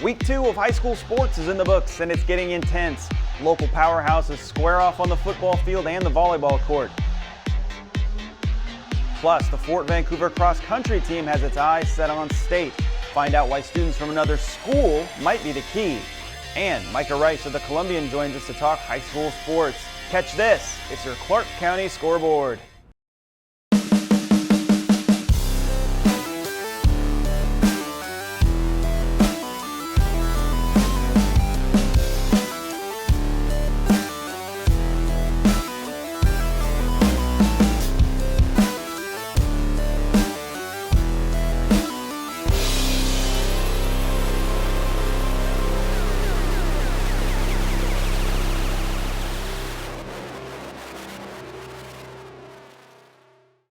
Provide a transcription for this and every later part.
Week 2 of high school sports is in the books, and it's getting intense. Local powerhouses square off on the football field and the volleyball court. Plus, the Fort Vancouver Cross Country team has its eyes set on state. Find out why students from another school might be the key. And Micah Rice of the Columbian joins us to talk high school sports. Catch this, it's your Clark County Scoreboard.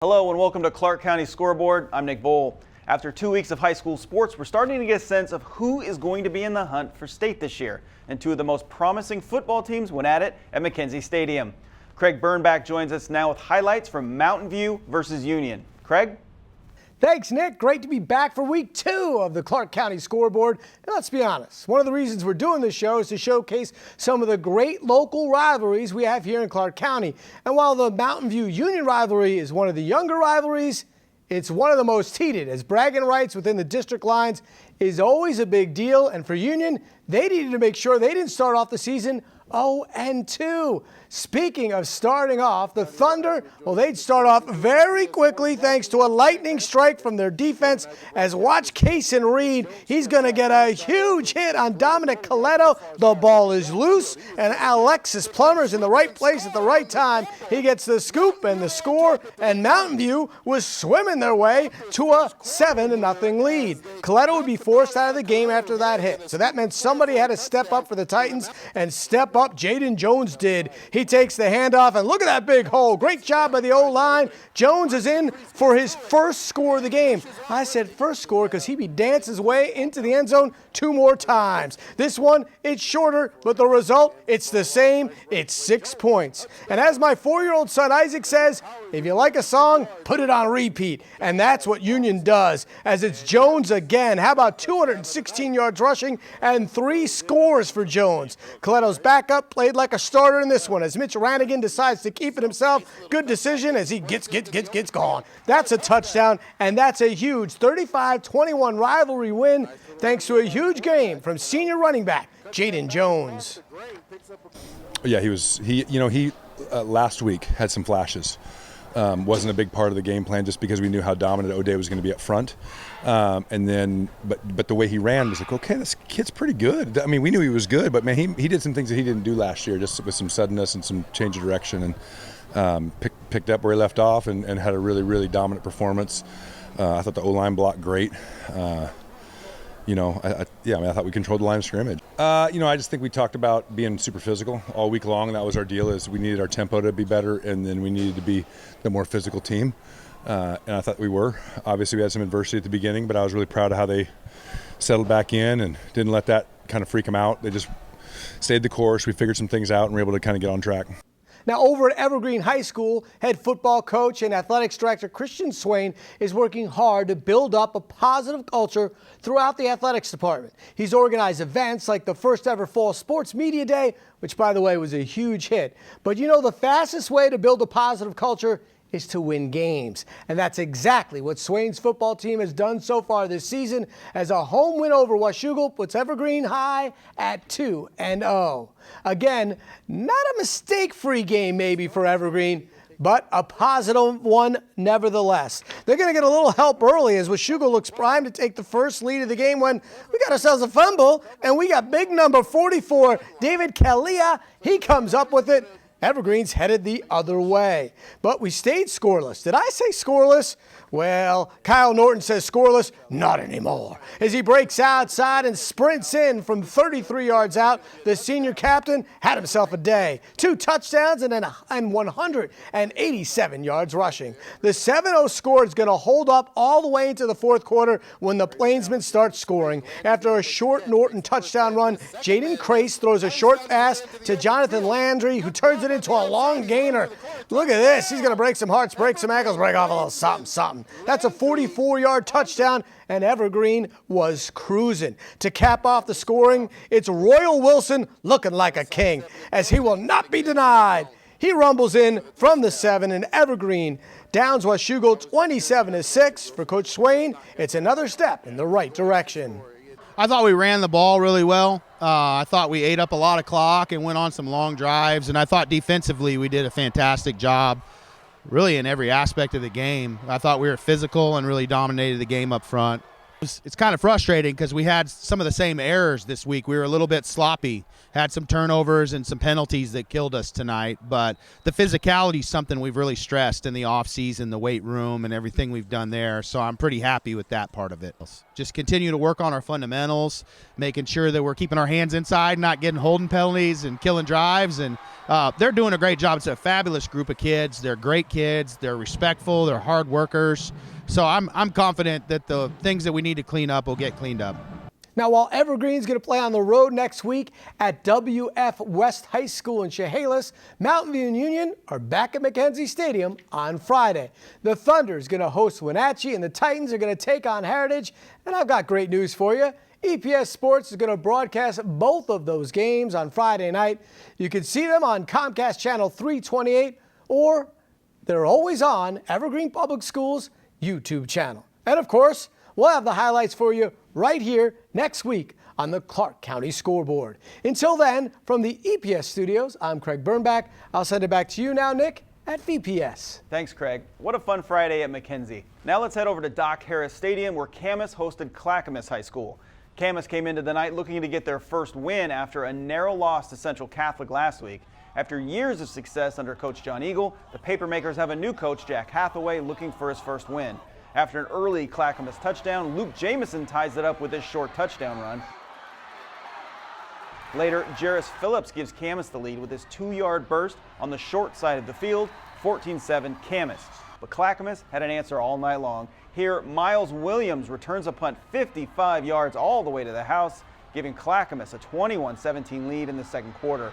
Hello and welcome to Clark County Scoreboard. I'm Nick Bowl. After 2 weeks of high school sports, we're starting to get a sense of who is going to be in the hunt for state this year. And two of the most promising football teams went at it at McKenzie Stadium. Craig Burnback joins us now with highlights from Mountain View versus Union. Craig? Thanks, Nick. Great to be back for week 2 of the Clark County Scoreboard. And let's be honest, one of the reasons we're doing this show is to showcase some of the great local rivalries we have here in Clark County. And while the Mountain View Union rivalry is one of the younger rivalries, it's one of the most heated, as bragging rights within the district lines is always a big deal. And for Union, they needed to make sure they didn't start off the season 0-2. Speaking of starting off, the Thunder, well, they'd start off very quickly thanks to a lightning strike from their defense. As watch Cason Reed, he's going to get a huge hit on Dominic Coletto. The ball is loose, and Alexis Plummer's in the right place at the right time. He gets the scoop and the score, and Mountain View was swimming their way to a 7-0 lead. Coletto would be forced out of the game after that hit, so that meant somebody had to step up for the Titans, and step up Jaden Jones did. He takes the handoff, and look at that big hole. Great job by the O-line. Jones is in for his first score of the game. I said first score because he danced his way into the end zone 2 more times. This one, it's shorter, but the result, it's the same. It's 6 points. And as my 4-year-old son Isaac says, if you like a song, put it on repeat. And that's what Union does, as it's Jones again. How about 216 yards rushing and 3 scores for Jones? Coletto's backup played like a starter in this one, as Mitch Rannigan decides to keep it himself. Good decision as he gets gone. That's a touchdown, and that's a huge 35-21 rivalry win thanks to a huge game from senior running back Jaden Jones. Yeah, he last week had some flashes. Wasn't a big part of the game plan just because we knew how dominant O'Day was going to be up front. And then, but the way he ran was like, okay, this kid's pretty good. I mean, we knew he was good, but man, he did some things that he didn't do last year, just with some suddenness and some change of direction, and picked up where he left off and had a really, really dominant performance. I thought the O-line blocked great. I thought we controlled the line of scrimmage. I just think we talked about being super physical all week long. That was our deal, is we needed our tempo to be better, and then we needed to be the more physical team. And I thought we were. Obviously, we had some adversity at the beginning, but I was really proud of how they settled back in and didn't let that kind of freak them out. They just stayed the course. We figured some things out and were able to kind of get on track. Now, over at Evergreen High School, head football coach and athletics director Christian Swain is working hard to build up a positive culture throughout the athletics department. He's organized events like the first ever Fall Sports Media Day, which, by the way, was a huge hit. But the fastest way to build a positive culture is to win games. And that's exactly what Swain's football team has done so far this season, as a home win over Washougal puts Evergreen High at 2-0. Again, not a mistake-free game maybe for Evergreen, but a positive one nevertheless. They're going to get a little help early as Washougal looks primed to take the first lead of the game when we got ourselves a fumble, and we got big number 44, David Kalia. He comes up with it. Evergreen's headed the other way. But we stayed scoreless. Did I say scoreless? Well, Kyle Norton says scoreless, not anymore. As he breaks outside and sprints in from 33 yards out, the senior captain had himself a day. 2 touchdowns and 187 yards rushing. The 7-0 score is going to hold up all the way into the fourth quarter when the Plainsmen start scoring. After a short Norton touchdown run, Jaden Crace throws a short pass to Jonathan Landry, who turns it into a long gainer. Look at this. He's going to break some hearts, break some ankles, break off a little something, something. That's a 44-yard touchdown, and Evergreen was cruising. To cap off the scoring, it's Royal Wilson looking like a king, as he will not be denied. He rumbles in from the 7, and Evergreen downs Washougal 27-6. For Coach Swain, it's another step in the right direction. I thought we ran the ball really well. I thought we ate up a lot of clock and went on some long drives, and I thought defensively we did a fantastic job really in every aspect of the game. I thought we were physical and really dominated the game up front. It's kind of frustrating because we had some of the same errors this week. We were a little bit sloppy, had some turnovers and some penalties that killed us tonight. But the physicality is something we've really stressed in the offseason, the weight room and everything we've done there. So I'm pretty happy with that part of it. Just continue to work on our fundamentals, making sure that we're keeping our hands inside, not getting holding penalties and killing drives. And they're doing a great job. It's a fabulous group of kids. They're great kids. They're respectful. They're hard workers. So I'm confident that the things that we need to clean up will get cleaned up. Now, while Evergreen's going to play on the road next week at WF West High School in Chehalis, Mountain View and Union are back at Mackenzie Stadium on Friday. The Thunder is going to host Wenatchee, and the Titans are going to take on Heritage. And I've got great news for you. EPS Sports is going to broadcast both of those games on Friday night. You can see them on Comcast Channel 328, or they're always on Evergreen Public Schools YouTube channel. And of course, we'll have the highlights for you right here next week on the Clark County Scoreboard. Until then, from the EPS studios, I'm Craig Birnbach. I'll send it back to you now, Nick, at VPS. Thanks, Craig. What a fun Friday at Mackenzie. Now let's head over to Doc Harris Stadium, where Camas hosted Clackamas High School. Camas came into the night looking to get their first win after a narrow loss to Central Catholic last week. After years of success under Coach John Eagle, the Papermakers have a new coach, Jack Hathaway, looking for his first win. After an early Clackamas touchdown, Luke Jamison ties it up with his short touchdown run. Later, Jarris Phillips gives Camas the lead with his 2-yard burst on the short side of the field, 14-7 Camas. But Clackamas had an answer all night long. Here, Miles Williams returns a punt 55 yards all the way to the house, giving Clackamas a 21-17 lead in the second quarter.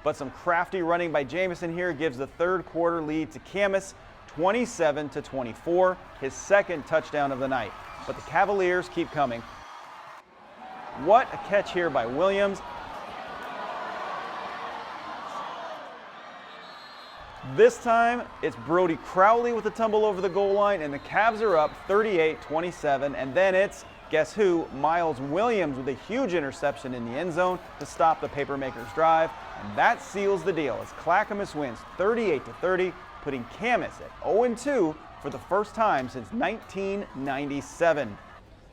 But some crafty running by Jamison here gives the third quarter lead to Camas, 27-24, his second touchdown of the night. But the Cavaliers keep coming. What a catch here by Williams. This time, it's Brody Crowley with a tumble over the goal line, and the Cavs are up 38-27, and then it's, guess who, Miles Williams with a huge interception in the end zone to stop the Papermakers' drive, and that seals the deal as Clackamas wins 38-30, putting Camas at 0-2 for the first time since 1997.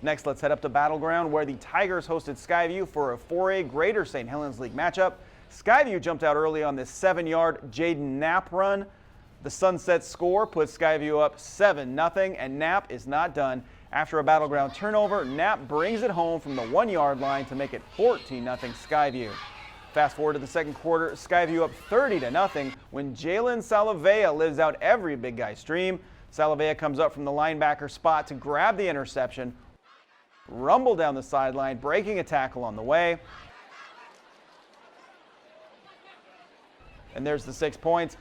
Next, let's head up to Battleground, where the Tigers hosted Skyview for a 4A Greater St. Helens League matchup. Skyview jumped out early on this 7-yard Jaden Knapp run. The Sunset score puts Skyview up 7-0, and Knapp is not done. After a Battleground turnover, Knapp brings it home from the 1-yard line to make it 14-0 Skyview. Fast forward to the second quarter, Skyview up 30-0 when Jalen Salavea lives out every big guy's dream. Salavea comes up from the linebacker spot to grab the interception, rumble down the sideline, breaking a tackle on the way. And there's the 6 points.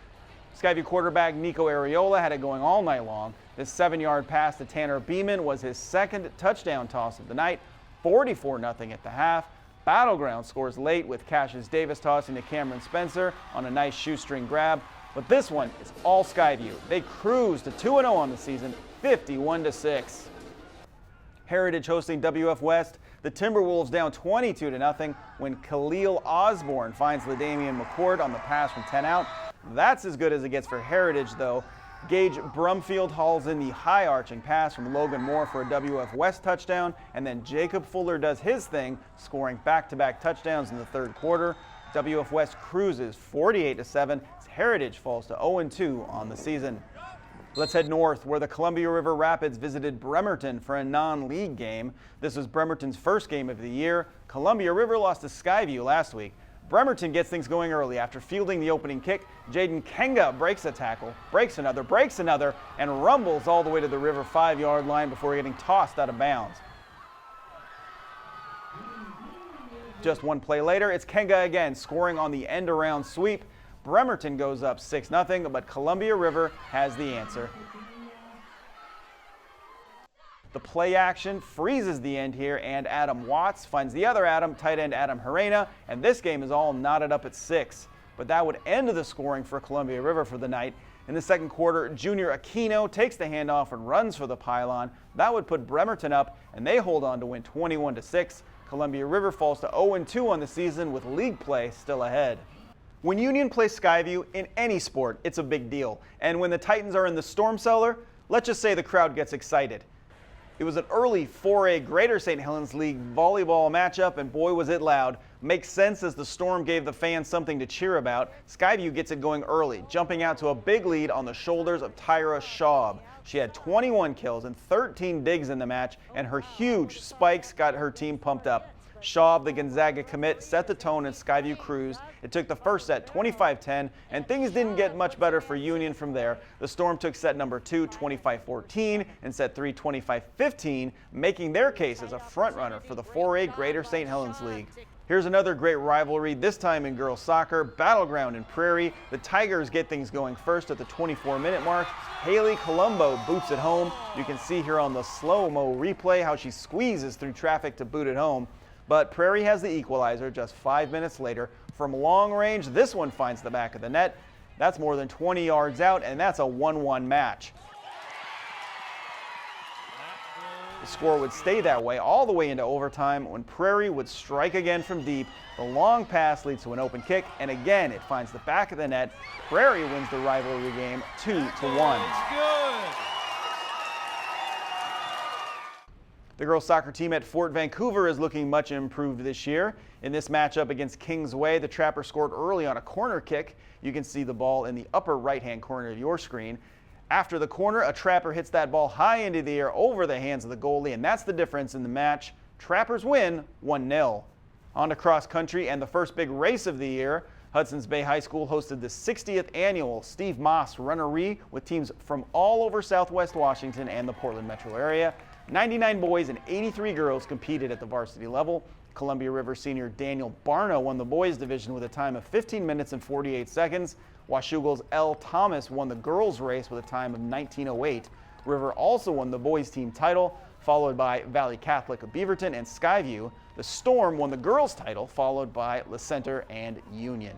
Skyview quarterback Nico Areola had it going all night long. This 7-yard pass to Tanner Beeman was his second touchdown toss of the night, 44-0 at the half. Battleground scores late with Cassius Davis tossing to Cameron Spencer on a nice shoestring grab. But this one is all Skyview. They cruise to 2-0 on the season, 51-6. Heritage hosting WF West. The Timberwolves down 22-0 when Khalil Osborne finds LaDamian McCourt on the pass from 10 out. That's as good as it gets for Heritage, though. Gage Brumfield hauls in the high-arching pass from Logan Moore for a WF West touchdown, and then Jacob Fuller does his thing, scoring back-to-back touchdowns in the third quarter. WF West cruises 48-7 as Heritage falls to 0-2 on the season. Let's head north, where the Columbia River Rapids visited Bremerton for a non-league game. This was Bremerton's first game of the year. Columbia River lost to Skyview last week. Bremerton gets things going early after fielding the opening kick. Jaden Kenga breaks a tackle, breaks another, and rumbles all the way to the River 5-yard line before getting tossed out of bounds. Just one play later, it's Kenga again, scoring on the end-around sweep. Bremerton goes up 6-0, but Columbia River has the answer. The play action freezes the end here, and Adam Watts finds the other Adam, tight end Adam Herena, and this game is all knotted up at 6. But that would end the scoring for Columbia River for the night. In the second quarter, Junior Aquino takes the handoff and runs for the pylon. That would put Bremerton up, and they hold on to win 21-6. Columbia River falls to 0-2 on the season with league play still ahead. When Union plays Skyview in any sport, it's a big deal. And when the Titans are in the storm cellar, let's just say the crowd gets excited. It was an early 4A Greater St. Helens League volleyball matchup, and boy was it loud. Makes sense as the Storm gave the fans something to cheer about. Skyview gets it going early, jumping out to a big lead on the shoulders of Tyra Schaub. She had 21 kills and 13 digs in the match, and her huge spikes got her team pumped up. Schaub, the Gonzaga commit, set the tone and Skyview cruised. It took the first set 25-10, and things didn't get much better for Union from there. The Storm took set number 2 25-14 and set 3 25-15, making their case as a frontrunner for the 4A Greater St. Helens League. Here's another great rivalry, this time in girls soccer, Battleground in Prairie. The Tigers get things going first at the 24-minute mark. Haley Colombo boots it home. You can see here on the slow-mo replay how she squeezes through traffic to boot it home. But Prairie has the equalizer just 5 minutes later. From long range, this one finds the back of the net. That's more than 20 yards out, and that's a 1-1 match. The score would stay that way all the way into overtime when Prairie would strike again from deep. The long pass leads to an open kick, and again it finds the back of the net. Prairie wins the rivalry game 2-1. The girls soccer team at Fort Vancouver is looking much improved this year. In this matchup against Kingsway, the Trapper scored early on a corner kick. You can see the ball in the upper right-hand corner of your screen. After the corner, a Trapper hits that ball high into the air over the hands of the goalie, and that's the difference in the match. Trappers win 1-0. On to cross country and the first big race of the year. Hudson's Bay High School hosted the 60th annual Steve Moss Runnery with teams from all over Southwest Washington and the Portland metro area. 99 boys and 83 girls competed at the varsity level. Columbia River senior Daniel Barno won the boys division with a time of 15 minutes and 48 seconds. Washougal's L. Thomas won the girls race with a time of 19:08. River also won the boys team title, followed by Valley Catholic of Beaverton and Skyview. The Storm won the girls title, followed by La Center and Union.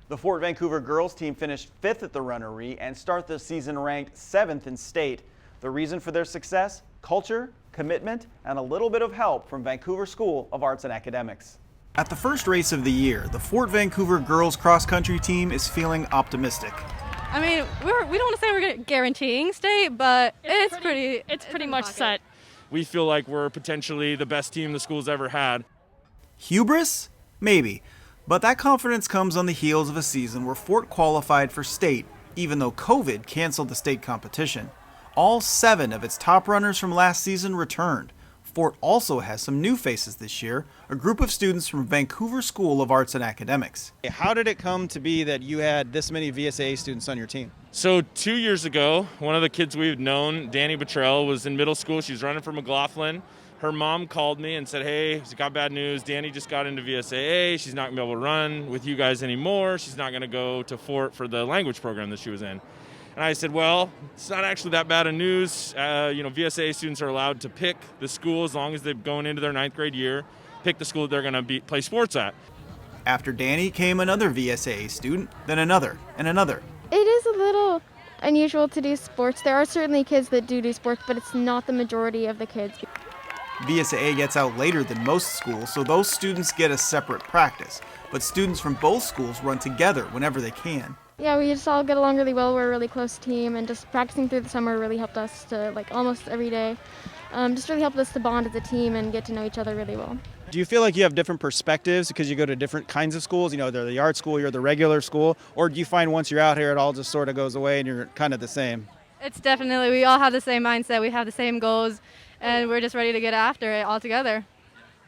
The Fort Vancouver girls team finished 5th at the Runnery and start the season ranked 7th in state. The reason for their success? Culture, commitment, and a little bit of help from Vancouver School of Arts and Academics. At the first race of the year, the Fort Vancouver girls cross country team is feeling optimistic. I mean, we don't want to say we're guaranteeing state, but it's pretty much set. We feel like we're potentially the best team the school's ever had. Hubris? Maybe. But that confidence comes on the heels of a season where Fort qualified for state, even though COVID canceled the state competition. All 7 of its top runners from last season returned. Fort also has some new faces this year, a group of students from Vancouver School of Arts and Academics. How did it come to be that you had this many VSAA students on your team? So 2 years ago, one of the kids we've known, Danny Buttrell, was in middle school. She's running for McLaughlin. Her mom called me and said, hey, she's got bad news. Danny just got into VSAA. She's not going to be able to run with you guys anymore. She's not going to go to Fort for the language program that she was in. And I said, well, it's not actually that bad of news. VSAA students are allowed to pick the school as long as they're going into their 9th grade year, pick the school that they're going to play sports at. After Danny came another VSAA student, then another, and another. It is a little unusual to do sports. There are certainly kids that do sports, but it's not the majority of the kids. VSAA gets out later than most schools, so those students get a separate practice. But students from both schools run together whenever they can. Yeah, we just all get along really well. We're a really close team, and just practicing through the summer really helped us to, almost every day. Just really helped us to bond as a team and get to know each other really well. Do you feel like you have different perspectives because you go to different kinds of schools? They're the art school, you're the regular school, or do you find once you're out here it all just sort of goes away and you're kind of the same? It's definitely, we all have the same mindset, we have the same goals, and we're just ready to get after it all together.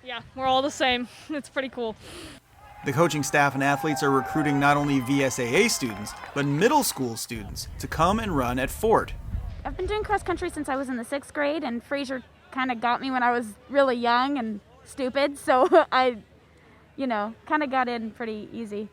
Yeah, we're all the same. It's pretty cool. The coaching staff and athletes are recruiting not only VSAA students, but middle school students to come and run at Fort. I've been doing cross country since I was in the 6th grade, and Fraser kind of got me when I was really young and stupid, so I kind of got in pretty easy.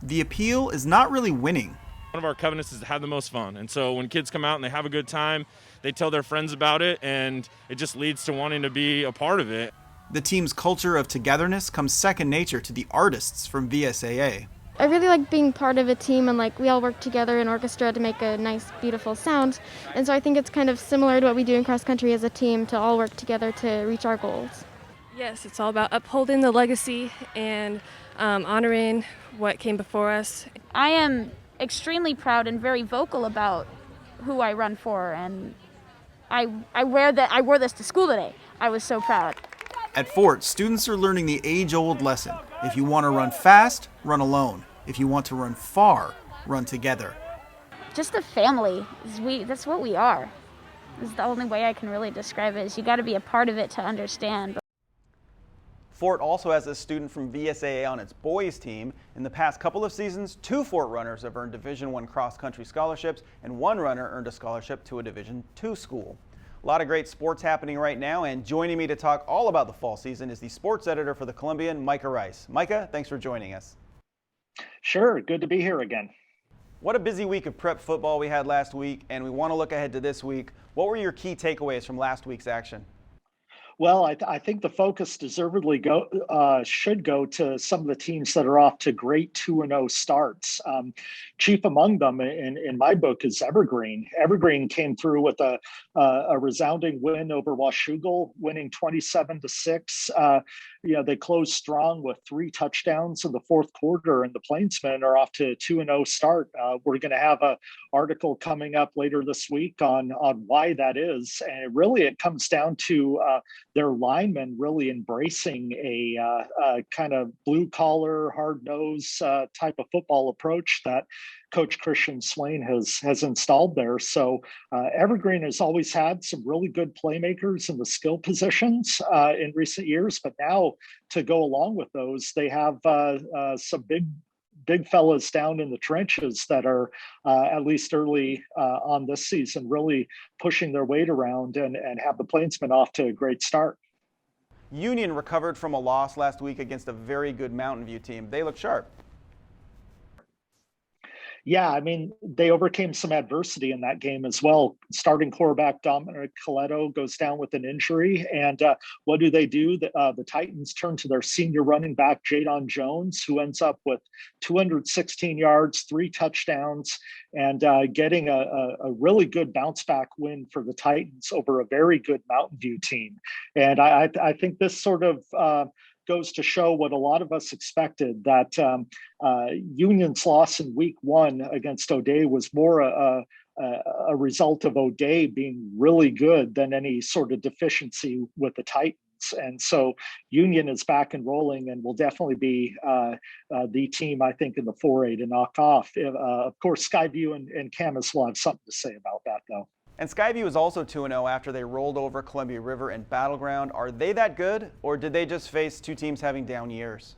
The appeal is not really winning. One of our covenants is to have the most fun. And so when kids come out and they have a good time, they tell their friends about it, and it just leads to wanting to be a part of it. The team's culture of togetherness comes second nature to the artists from VSAA. I really like being part of a team, and we all work together in orchestra to make a nice, beautiful sound. And so I think it's kind of similar to what we do in cross country as a team, to all work together to reach our goals. Yes, it's all about upholding the legacy and honoring what came before us. I am extremely proud and very vocal about who I run for, and I wore this to school today. I was so proud. At Fort, students are learning the age-old lesson. If you want to run fast, run alone. If you want to run far, run together. Just a family. That's what we are. This is the only way I can really describe it, is you got to be a part of it to understand. Fort also has a student from VSAA on its boys team. In the past couple of seasons, 2 Fort runners have earned Division I cross-country scholarships, and 1 runner earned a scholarship to a Division II school. A lot of great sports happening right now, and joining me to talk all about the fall season is the sports editor for the Columbian, Micah Rice. Micah, thanks for joining us. Sure, good to be here again. What a busy week of prep football we had last week, and we want to look ahead to this week. What were your key takeaways from last week's action? Well, I think the focus deservedly should go to some of the teams that are off to great 2-0 starts. Chief among them, in my book, is Evergreen. Evergreen came through with a resounding win over Washougal, winning 27-6. They closed strong with 3 touchdowns in the fourth quarter, and the Plainsmen are off to a 2-0 start. We're going to have an article coming up later this week on why that is, and it comes down to their linemen really embracing a kind of blue-collar, hard-nosed type of football approach that Coach Christian Swain has installed there. So Evergreen has always had some really good playmakers in the skill positions in recent years, but now to go along with those, they have some big fellas down in the trenches that are at least early on this season really pushing their weight around and have the Plainsmen off to a great start. Union recovered from a loss last week against a very good Mountain View team. They look sharp. Yeah, I mean, they overcame some adversity in that game as well. Starting quarterback Dominic Coletto goes down with an injury. And what do? The Titans turn to their senior running back, Jadon Jones, who ends up with 216 yards, 3 touchdowns, and getting a really good bounce back win for the Titans over a very good Mountain View team. And I think this sort of goes to show what a lot of us expected, that Union's loss in week 1 against O'Day was more a result of O'Day being really good than any sort of deficiency with the Titans. And so Union is back and rolling and will definitely be the team, I think, in the 4A to knock off. Of course, Skyview and Camas will have something to say about that, though. And Skyview is also 2-0 after they rolled over Columbia River in Battleground. Are they that good, or did they just face 2 teams having down years?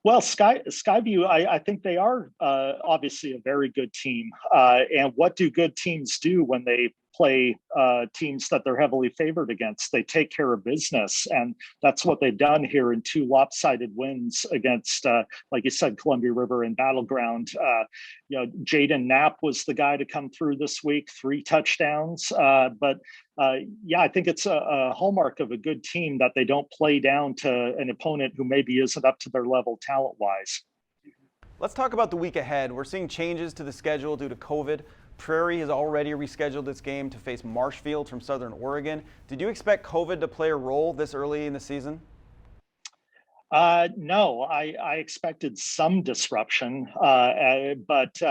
Well, Skyview, I think they are obviously a very good team. And what do good teams do when they play teams that they're heavily favored against? They take care of business. And that's what they've done here in 2 lopsided wins against, like you said, Columbia River and Battleground. Jaden Knapp was the guy to come through this week, 3 touchdowns. But I think it's a hallmark of a good team that they don't play down to an opponent who maybe isn't up to their level talent-wise. Let's talk about the week ahead. We're seeing changes to the schedule due to COVID. Prairie has already rescheduled its game to face Marshfield from Southern Oregon. Did you expect COVID to play a role this early in the season? No, I expected some disruption, but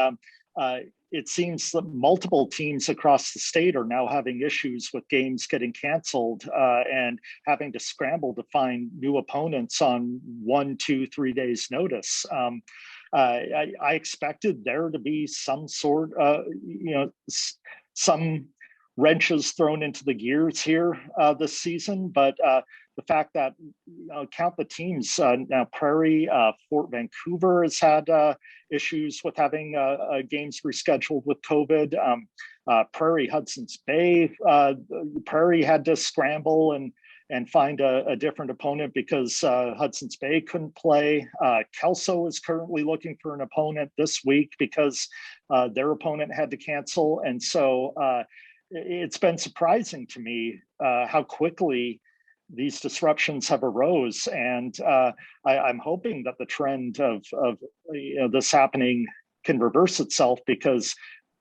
it seems that multiple teams across the state are now having issues with games getting canceled and having to scramble to find new opponents on 1, 2, 3 days notice. I expected there to be some sort, some wrenches thrown into the gears here this season, but the fact that, count the teams now, Prairie, Fort Vancouver has had issues with having games rescheduled with COVID. Prairie, Hudson's Bay, Prairie had to scramble and and find a different opponent because Hudson's Bay couldn't play. Kelso is currently looking for an opponent this week because their opponent had to cancel. And so it's been surprising to me how quickly these disruptions have arose. And I'm hoping that the trend of this happening can reverse itself, because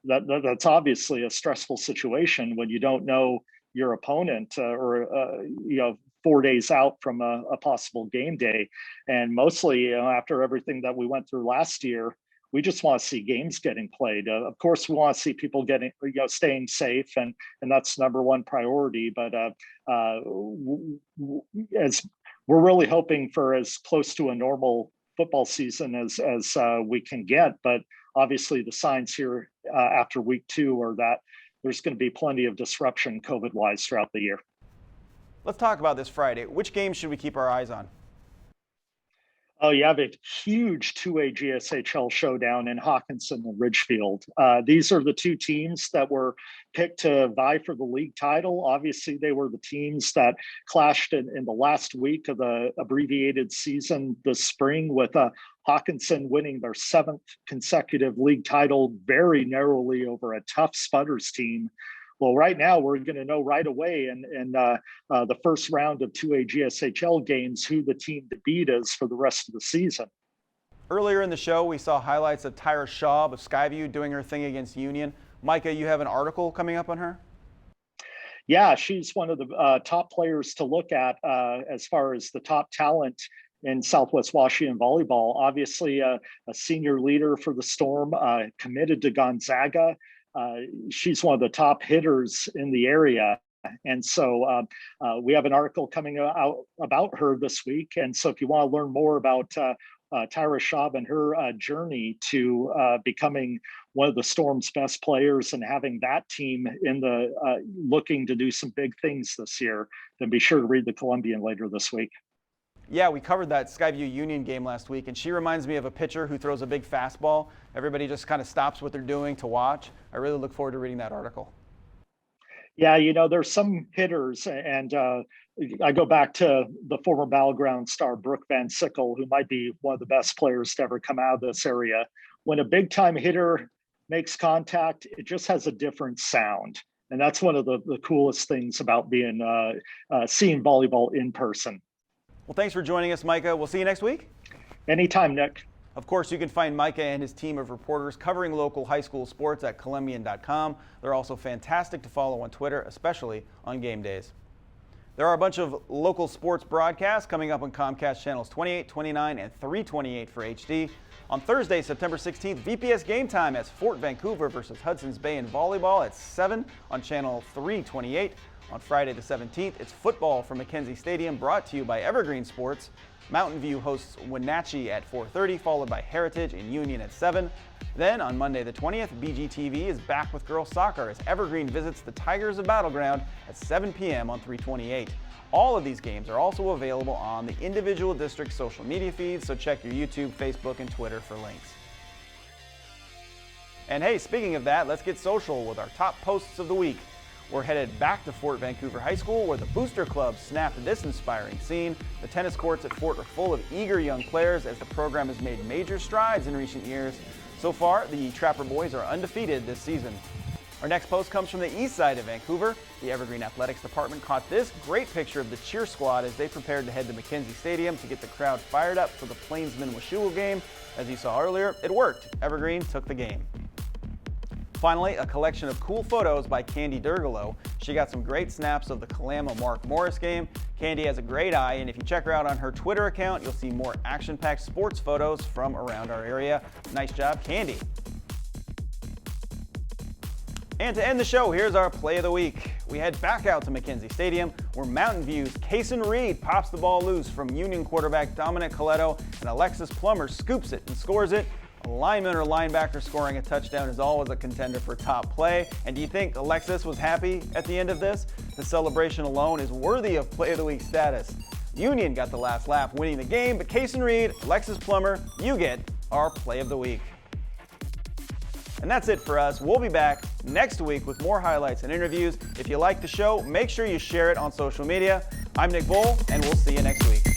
that's obviously a stressful situation when you don't know your opponent or 4 days out from a possible game day. And mostly after everything that we went through last year, we just want to see games getting played. Of course, we want to see people staying safe, and that's number one priority. But as we're really hoping for as close to a normal football season as we can get. But obviously, the signs here after week 2 are that there's going to be plenty of disruption COVID-wise throughout the year. Let's talk about this Friday. Which games should we keep our eyes on? Oh, you have a huge 2A GSHL showdown in Hawkinson and Ridgefield. These are the two teams that were picked to vie for the league title. Obviously, they were the teams that clashed in the last week of the abbreviated season this spring, with Hawkinson winning their 7th consecutive league title very narrowly over a tough Spudders team. Well, right now we're going to know right away in the first round of 2A GSHL games who the team to beat is for the rest of the season. Earlier in the show, we saw highlights of Tyra Schaub of Skyview doing her thing against Union. Micah, you have an article coming up on her? Yeah, she's one of the top players to look at as far as the top talent in Southwest Washington volleyball. Obviously, a senior leader for the Storm, committed to Gonzaga. She's one of the top hitters in the area. And so we have an article coming out about her this week. And so if you want to learn more about Tyra Schaub and her journey to becoming one of the Storm's best players and having that team in the looking to do some big things this year, then be sure to read the Columbian later this week. Yeah, we covered that Skyview Union game last week, and she reminds me of a pitcher who throws a big fastball. Everybody just kind of stops what they're doing to watch. I really look forward to reading that article. Yeah, there's some hitters, and I go back to the former Battleground star Brooke Van Sickle, who might be one of the best players to ever come out of this area. When a big-time hitter makes contact, it just has a different sound. And that's one of the coolest things about being seeing volleyball in person. Well, thanks for joining us, Micah. We'll see you next week. Anytime, Nick. Of course, you can find Micah and his team of reporters covering local high school sports at Columbian.com. They're also fantastic to follow on Twitter, especially on game days. There are a bunch of local sports broadcasts coming up on Comcast channels 28, 29, and 328 for HD. On Thursday, September 16th, VPS GameTime has Fort Vancouver versus Hudson's Bay in volleyball at 7 on channel 328. On Friday the 17th, it's football from Mackenzie Stadium, brought to you by Evergreen Sports. Mountain View hosts Wenatchee at 4:30, followed by Heritage and Union at 7. Then on Monday the 20th, BGTV is back with girls soccer as Evergreen visits the Tigers of Battleground at 7 p.m. on 328. All of these games are also available on the individual district social media feeds, so check your YouTube, Facebook, and Twitter for links. And hey, speaking of that, let's get social with our top posts of the week. We're headed back to Fort Vancouver High School, where the Booster Club snapped this inspiring scene. The tennis courts at Fort are full of eager young players as the program has made major strides in recent years. So far, the Trapper boys are undefeated this season. Our next post comes from the east side of Vancouver. The Evergreen Athletics Department caught this great picture of the cheer squad as they prepared to head to Mackenzie Stadium to get the crowd fired up for the Plainsman-Washougal game. As you saw earlier, it worked. Evergreen took the game. Finally, a collection of cool photos by Candy Durgalo. She got some great snaps of the Kalama Mark Morris game. Candy has a great eye, and if you check her out on her Twitter account, you'll see more action-packed sports photos from around our area. Nice job, Candy. And to end the show, here's our play of the week. We head back out to Mackenzie Stadium, where Mountain View's Kason Reed pops the ball loose from Union quarterback Dominic Coletto, and Alexis Plummer scoops it and scores it. A lineman or linebacker scoring a touchdown is always a contender for top play. And do you think Alexis was happy at the end of this? The celebration alone is worthy of play of the week status. Union got the last laugh winning the game, but Kason Reed, Alexis Plummer, you get our play of the week. And that's it for us. We'll be back next week with more highlights and interviews. If you like the show, make sure you share it on social media. I'm Nick Bull, and we'll see you next week.